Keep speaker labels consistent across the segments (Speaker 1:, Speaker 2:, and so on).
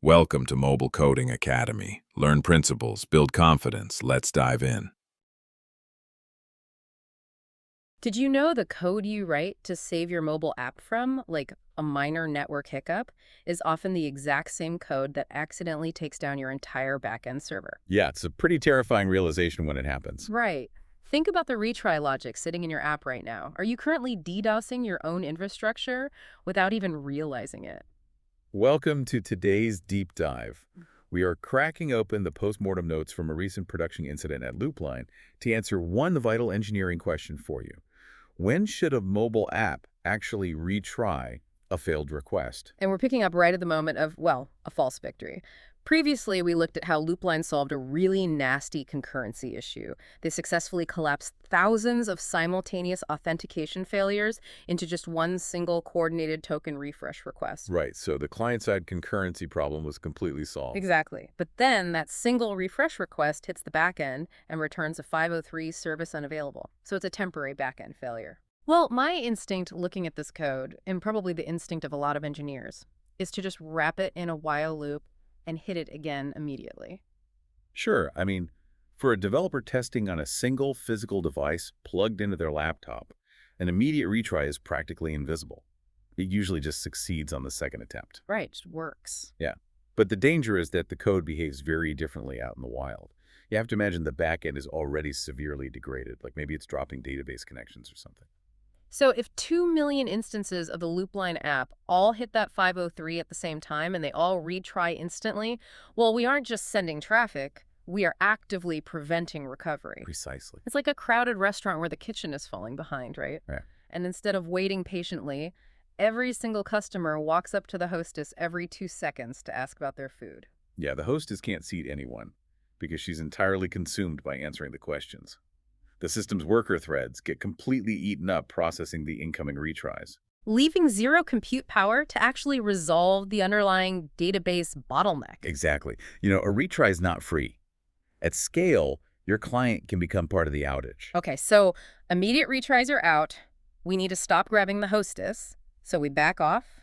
Speaker 1: Welcome to Mobile Coding Academy. Learn principles, build confidence. Let's dive in.
Speaker 2: Did you know the code you write to save your mobile app from, like a minor network hiccup, is often the exact same code that accidentally takes down your entire backend server?
Speaker 3: Yeah, it's a pretty terrifying realization when it happens.
Speaker 2: Right. Think about the retry logic sitting in your app right now. Are you currently DDoSing your own infrastructure without even realizing it?
Speaker 3: Welcome to today's deep dive. We are cracking open the postmortem notes from a recent production incident at Loopline to answer one vital engineering question for you. When should a mobile app actually retry a failed request?
Speaker 2: And we're picking up right at the moment of, well, a false victory. Previously, we looked at how Loopline solved a really nasty concurrency issue. They successfully collapsed thousands of simultaneous authentication failures into just one single coordinated token refresh request.
Speaker 3: Right, so the client-side concurrency problem was completely solved.
Speaker 2: Exactly. But then that single refresh request hits the backend and returns a 503 service unavailable. So it's a temporary backend failure. Well, my instinct looking at this code, and probably the instinct of a lot of engineers, is to just wrap it in a while loop and hit it again immediately.
Speaker 3: Sure, for a developer testing on a single physical device plugged into their laptop, an immediate retry is practically invisible. It usually just succeeds on the second attempt.
Speaker 2: Right, just works.
Speaker 3: Yeah, but the danger is that the code behaves very differently out in the wild. You have to imagine the backend is already severely degraded, like maybe it's dropping database connections or something.
Speaker 2: So if 2 million instances of the Loopline app all hit that 503 at the same time and they all retry instantly, well, we aren't just sending traffic, we are actively preventing recovery.
Speaker 3: Precisely.
Speaker 2: It's like a crowded restaurant where the kitchen is falling behind, right?
Speaker 3: Yeah.
Speaker 2: And instead of waiting patiently, every single customer walks up to the hostess every 2 seconds to ask about their food.
Speaker 3: Yeah, the hostess can't seat anyone because she's entirely consumed by answering the questions. The system's worker threads get completely eaten up processing the incoming retries.
Speaker 2: Leaving zero compute power to actually resolve the underlying database bottleneck.
Speaker 3: Exactly. A retry is not free. At scale, your client can become part of the outage.
Speaker 2: Okay, so immediate retries are out. We need to stop grabbing the hostess. So we back off.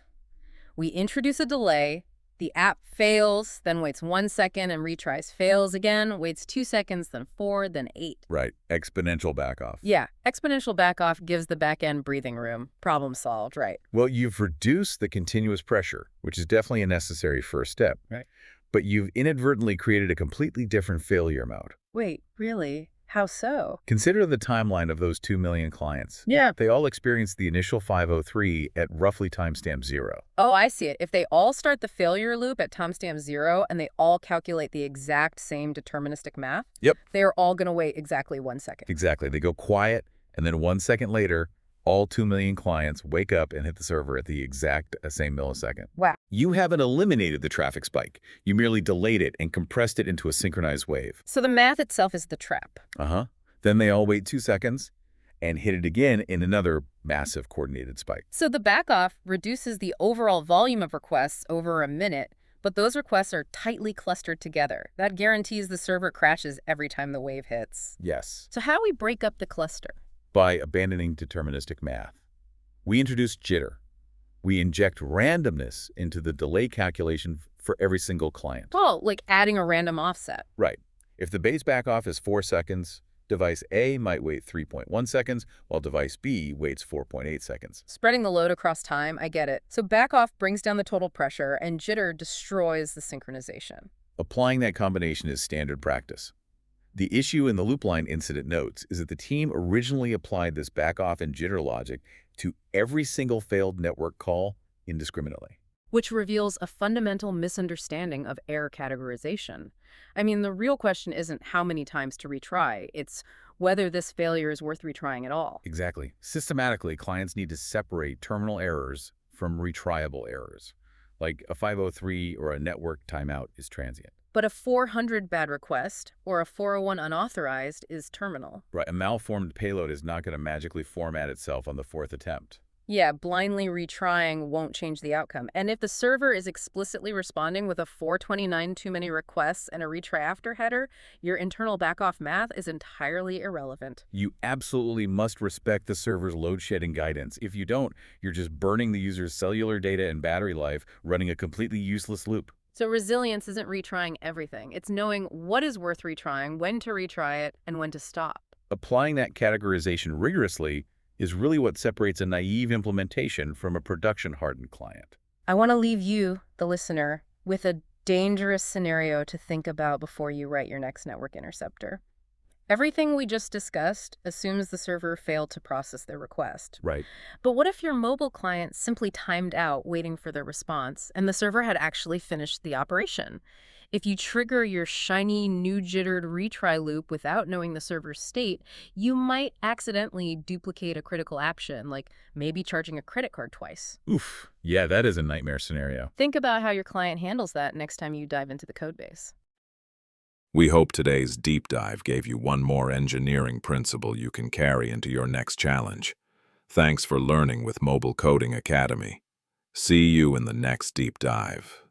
Speaker 2: We introduce a delay. The app fails, then waits 1 second and retries. Fails again, waits 2 seconds, then 4, then 8.
Speaker 3: Right. Exponential backoff.
Speaker 2: Yeah, exponential backoff gives the backend breathing room. Problem solved, right?
Speaker 3: Well, you've reduced the continuous pressure, which is definitely a necessary first step.
Speaker 2: Right.
Speaker 3: But you've inadvertently created a completely different failure mode.
Speaker 2: Wait, really? How so?
Speaker 3: Consider the timeline of those 2 million clients.
Speaker 2: Yeah.
Speaker 3: They all experienced the initial 503 at roughly timestamp 0.
Speaker 2: Oh, I see it. If they all start the failure loop at timestamp 0 and they all calculate the exact same deterministic math,
Speaker 3: Yep.
Speaker 2: they are all going to wait exactly 1 second.
Speaker 3: Exactly. They go quiet, and then 1 second later, all 2 million clients wake up and hit the server at the exact same millisecond.
Speaker 2: Wow.
Speaker 3: You haven't eliminated the traffic spike. You merely delayed it and compressed it into a synchronized wave.
Speaker 2: So the math itself is the trap.
Speaker 3: Then they all wait 2 seconds and hit it again in another massive coordinated spike.
Speaker 2: So the backoff reduces the overall volume of requests over a minute, but those requests are tightly clustered together. That guarantees the server crashes every time the wave hits.
Speaker 3: Yes.
Speaker 2: So how do we break up the cluster?
Speaker 3: By abandoning deterministic math. We introduce jitter. We inject randomness into the delay calculation for every single client.
Speaker 2: Well, like adding a random offset.
Speaker 3: Right. If the base backoff is 4 seconds, device A might wait 3.1 seconds, while device B waits 4.8 seconds.
Speaker 2: Spreading the load across time, I get it. So backoff brings down the total pressure, and jitter destroys the synchronization.
Speaker 3: Applying that combination is standard practice. The issue in the Loopline incident notes is that the team originally applied this backoff and jitter logic to every single failed network call indiscriminately.
Speaker 2: Which reveals a fundamental misunderstanding of error categorization. The real question isn't how many times to retry, it's whether this failure is worth retrying at all.
Speaker 3: Exactly. Systematically, clients need to separate terminal errors from retryable errors, like a 503 or a network timeout is transient.
Speaker 2: But a 400 bad request or a 401 unauthorized is terminal.
Speaker 3: Right, a malformed payload is not going to magically format itself on the 4th attempt.
Speaker 2: Yeah, blindly retrying won't change the outcome. And if the server is explicitly responding with a 429 too many requests and a retry-after header, your internal backoff math is entirely irrelevant.
Speaker 3: You absolutely must respect the server's load shedding guidance. If you don't, you're just burning the user's cellular data and battery life, running a completely useless loop.
Speaker 2: So resilience isn't retrying everything. It's knowing what is worth retrying, when to retry it, and when to stop.
Speaker 3: Applying that categorization rigorously is really what separates a naive implementation from a production-hardened client.
Speaker 2: I want to leave you, the listener, with a dangerous scenario to think about before you write your next network interceptor. Everything we just discussed assumes the server failed to process their request.
Speaker 3: Right.
Speaker 2: But what if your mobile client simply timed out waiting for their response and the server had actually finished the operation? If you trigger your shiny new jittered retry loop without knowing the server's state, you might accidentally duplicate a critical action, like maybe charging a credit card twice.
Speaker 3: Oof. Yeah, that is a nightmare scenario.
Speaker 2: Think about how your client handles that next time you dive into the codebase.
Speaker 1: We hope today's deep dive gave you one more engineering principle you can carry into your next challenge. Thanks for learning with Mobile Coding Academy. See you in the next deep dive.